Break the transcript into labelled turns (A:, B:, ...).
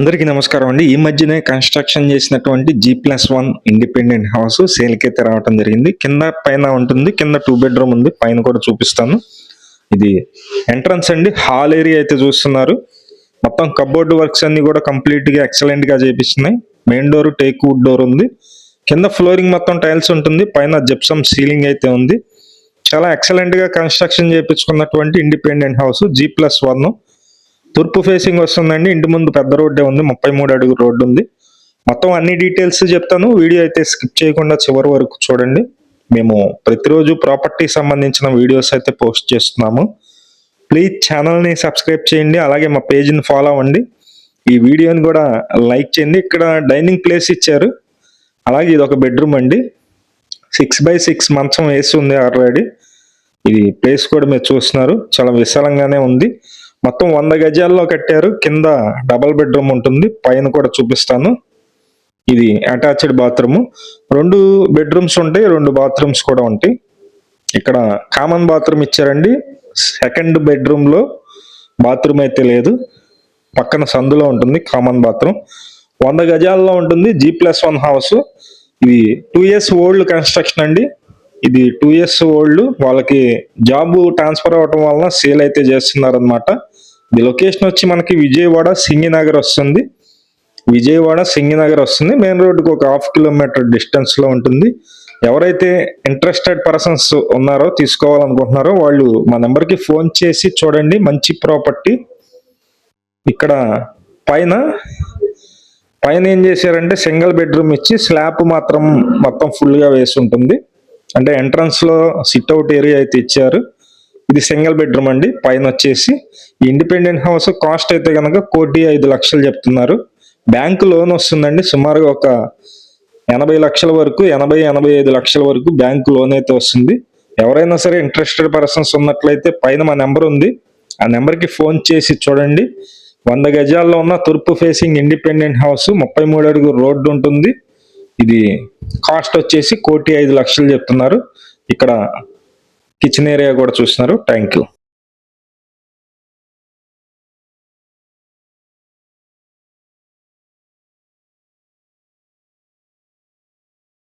A: అందరికీ నమస్కారం అండి. ఈ మధ్యనే కన్స్ట్రక్షన్ చేసినటువంటి G+1 ఇండిపెండెంట్ హౌస్ సేల్కి అయితే రావడం జరిగింది. కింద పైన ఉంటుంది, కింద 2 బెడ్రూమ్ ఉంది, పైన కూడా చూపిస్తాను. ఇది ఎంట్రన్స్ అండి. హాల్ ఏరియా అయితే చూస్తున్నారు. మొత్తం కబోర్డ్ వర్క్స్ అన్ని కూడా కంప్లీట్ గా ఎక్సలెంట్ గా చేపిస్తున్నాయి. Main door teak wood door ఉంది. కింద ఫ్లోరింగ్ మొత్తం టైల్స్ ఉంటుంది, పైన జిప్సమ్ సీలింగ్ అయితే ఉంది. చాలా ఎక్సలెంట్ గా కన్స్ట్రక్షన్ చేయించుకున్నటువంటి ఇండిపెండెంట్ హౌస్ G+1. తూర్పు ఫేసింగ్ వస్తుందండి. ఇంటి ముందు పెద్ద రోడ్డే ఉంది, 33 అడుగు రోడ్డు ఉంది. మొత్తం అన్ని డీటెయిల్స్ చెప్తాను. వీడియో అయితే స్కిప్ చేయకుండా చివరి వరకు చూడండి. మేము ప్రతిరోజు ప్రాపర్టీ సంబంధించిన వీడియోస్ అయితే పోస్ట్ చేస్తున్నాము. ప్లీజ్ ఛానల్ని సబ్స్క్రైబ్ చేయండి, అలాగే మా పేజ్ని ఫాలో అవ్వండి. ఈ వీడియోని కూడా లైక్ చేయండి. ఇక్కడ డైనింగ్ ప్లేస్ ఇచ్చారు, అలాగే ఇది ఒక బెడ్రూమ్ అండి. 6x6 మంచం వేసి ఉంది ఆల్రెడీ. ఇది ప్లేస్ కూడా మీరు చూస్తున్నారు, చాలా విశాలంగానే ఉంది. మొత్తం 100 గజాల్లో కట్టారు. కింద డబల్ బెడ్రూమ్ ఉంటుంది, పైన కూడా చూపిస్తాను. ఇది అటాచ్డ్ బాత్రూమ్. 2 బెడ్రూమ్స్ ఉంటాయి, 2 బాత్రూమ్స్ కూడా ఉంటాయి. ఇక్కడ కామన్ బాత్రూమ్ ఇచ్చారండి. సెకండ్ బెడ్రూమ్ లో బాత్రూమ్ అయితే లేదు, పక్కన సందులో ఉంటుంది కామన్ బాత్రూమ్. 100 గజాల్లో ఉంటుంది. G+1 house. ఇది 2 years ఓల్డ్ కన్స్ట్రక్షన్ అండి. ఇది 2 years ఓల్డ్. వాళ్ళకి జాబ్ ట్రాన్స్ఫర్ అవడం వలన సేల్ అయితే చేస్తున్నారు అనమాట. ఇది లొకేషన్ వచ్చి మనకి విజయవాడ సింగినగర్ వస్తుంది. విజయవాడ సింగినగర్ వస్తుంది. మెయిన్ రోడ్డుకి ఒక 1/2 కిలోమీటర్ డిస్టెన్స్ లో ఉంటుంది. ఎవరైతే ఇంట్రెస్టెడ్ పర్సన్స్ ఉన్నారో, తీసుకోవాలనుకుంటున్నారో వాళ్ళు మా నెంబర్కి ఫోన్ చేసి చూడండి. మంచి ప్రాపర్టీ. ఇక్కడ పైన ఏం చేశారంటే సింగిల్ బెడ్రూమ్ ఇచ్చి స్లాబ్ మాత్రం మొత్తం ఫుల్ గా వేసి ఉంటుంది. అంటే ఎంట్రన్స్ లో సిట్ అవుట్ ఏరియా అయితే ఇచ్చారు. ఇది సింగిల్ బెడ్రూమ్ అండి. పైన వచ్చేసి ఇండిపెండెంట్ హౌస్ కాస్ట్ అయితే కనుక 1,05,00,000 చెప్తున్నారు. బ్యాంకు లోన్ వస్తుందండి, సుమారుగా ఒక 80 లక్షల వరకు, 80-85 లక్షల వరకు బ్యాంకు లోన్ అయితే వస్తుంది. ఎవరైనా సరే ఇంట్రెస్టెడ్ పర్సన్స్ ఉన్నట్లయితే పైన మా నెంబర్ ఉంది, ఆ నెంబర్కి ఫోన్ చేసి చూడండి. 100 గజాల్లో ఉన్న తూర్పు ఫేసింగ్ ఇండిపెండెంట్ హౌస్, 33 అడుగు రోడ్డు ఉంటుంది. ఇది కాస్ట్ వచ్చేసి 1,05,00,000 చెప్తున్నారు. ఇక్కడ కిచెన్ ఏరియా కూడా చూస్తున్నారు. Thank you.